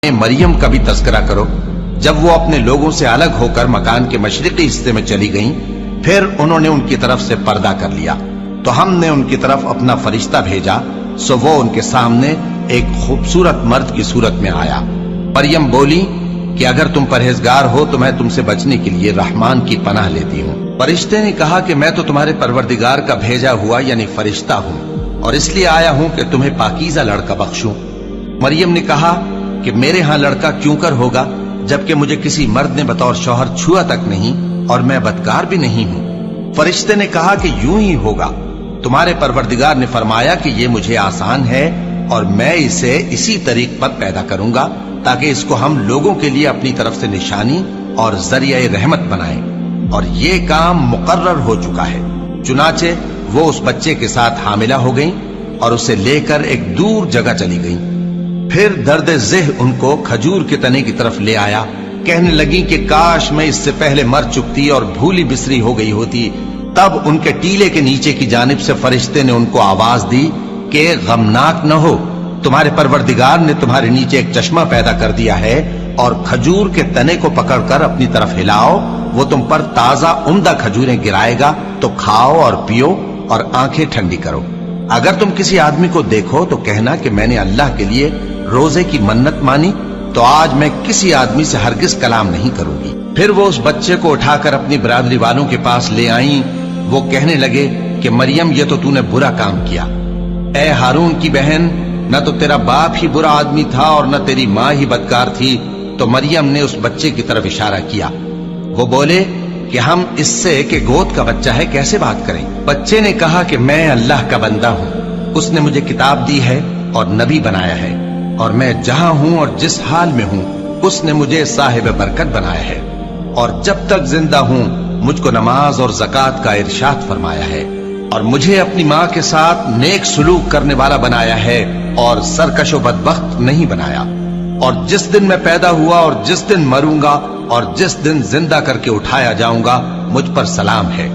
مریم کا بھی تذکرہ کرو جب وہ اپنے لوگوں سے الگ ہو کر مکان کے مشرقی حصے میں چلی گئیں، پھر انہوں نے ان کی طرف سے پردہ کر لیا تو ہم نے ان کی طرف اپنا فرشتہ بھیجا، سو وہ ان کے سامنے ایک خوبصورت مرد کی صورت میں آیا۔ مریم بولی کہ اگر تم پرہیزگار ہو تو میں تم سے بچنے کے لیے رحمان کی پناہ لیتی ہوں۔ فرشتے نے کہا کہ میں تو تمہارے پروردگار کا بھیجا ہوا یعنی فرشتہ ہوں، اور اس لیے آیا ہوں کہ تمہیں پاکیزہ لڑکا بخشوں۔ مریم نے کہا کہ میرے ہاں لڑکا کیوں کر ہوگا جبکہ مجھے کسی مرد نے بطور شوہر چھوا تک نہیں اور میں بدکار بھی نہیں ہوں۔ فرشتے نے کہا کہ یوں ہی ہوگا، تمہارے پروردگار نے فرمایا کہ یہ مجھے آسان ہے اور میں اسے اسی طریق پر پیدا کروں گا تاکہ اس کو ہم لوگوں کے لیے اپنی طرف سے نشانی اور ذریعہ رحمت بنائیں، اور یہ کام مقرر ہو چکا ہے۔ چنانچہ وہ اس بچے کے ساتھ حاملہ ہو گئیں اور اسے لے کر ایک دور جگہ چلی گئیں۔ پھر درد ذہ ان کو کھجور کے تنے کی طرف لے آیا، کہنے لگی کہ کاش میں اس سے پہلے مر چکتی اور بھولی بسری ہو گئی ہوتی۔ تب ان کے ٹیلے کے نیچے کی جانب سے فرشتے نے ان کو آواز دی کہ غمناک نہ ہو، تمہارے پروردگار نے تمہارے نیچے ایک چشمہ پیدا کر دیا ہے، اور کھجور کے تنے کو پکڑ کر اپنی طرف ہلاؤ، وہ تم پر تازہ عمدہ کھجوریں گرائے گا، تو کھاؤ اور پیو اور آنکھیں ٹھنڈی کرو۔ اگر تم کسی آدمی کو دیکھو تو کہنا کہ میں نے اللہ کے لیے روزے کی منت مانی، تو آج میں کسی آدمی سے ہرگز کلام نہیں کروں گی۔ پھر وہ اس بچے کو اٹھا کر اپنی برادری والوں کے پاس لے آئیں۔ وہ کہنے لگے کہ مریم یہ تو نے برا کام کیا، اے ہارون کی بہن، نہ تو تیرا باپ ہی برا آدمی تھا اور نہ تیری ماں ہی بدکار تھی۔ تو مریم نے اس بچے کی طرف اشارہ کیا۔ وہ بولے کہ ہم اس سے کہ گود کا بچہ ہے کیسے بات کریں؟ بچے نے کہا کہ میں اللہ کا بندہ ہوں، اس نے مجھے کتاب دی ہے اور نبی بنایا ہے، اور میں جہاں ہوں اور جس حال میں ہوں اس نے مجھے صاحب برکت بنایا ہے، اور جب تک زندہ ہوں مجھ کو نماز اور زکوٰۃ کا ارشاد فرمایا ہے، اور مجھے اپنی ماں کے ساتھ نیک سلوک کرنے والا بنایا ہے اور سرکش و بدبخت نہیں بنایا، اور جس دن میں پیدا ہوا اور جس دن مروں گا اور جس دن زندہ کر کے اٹھایا جاؤں گا مجھ پر سلام ہے۔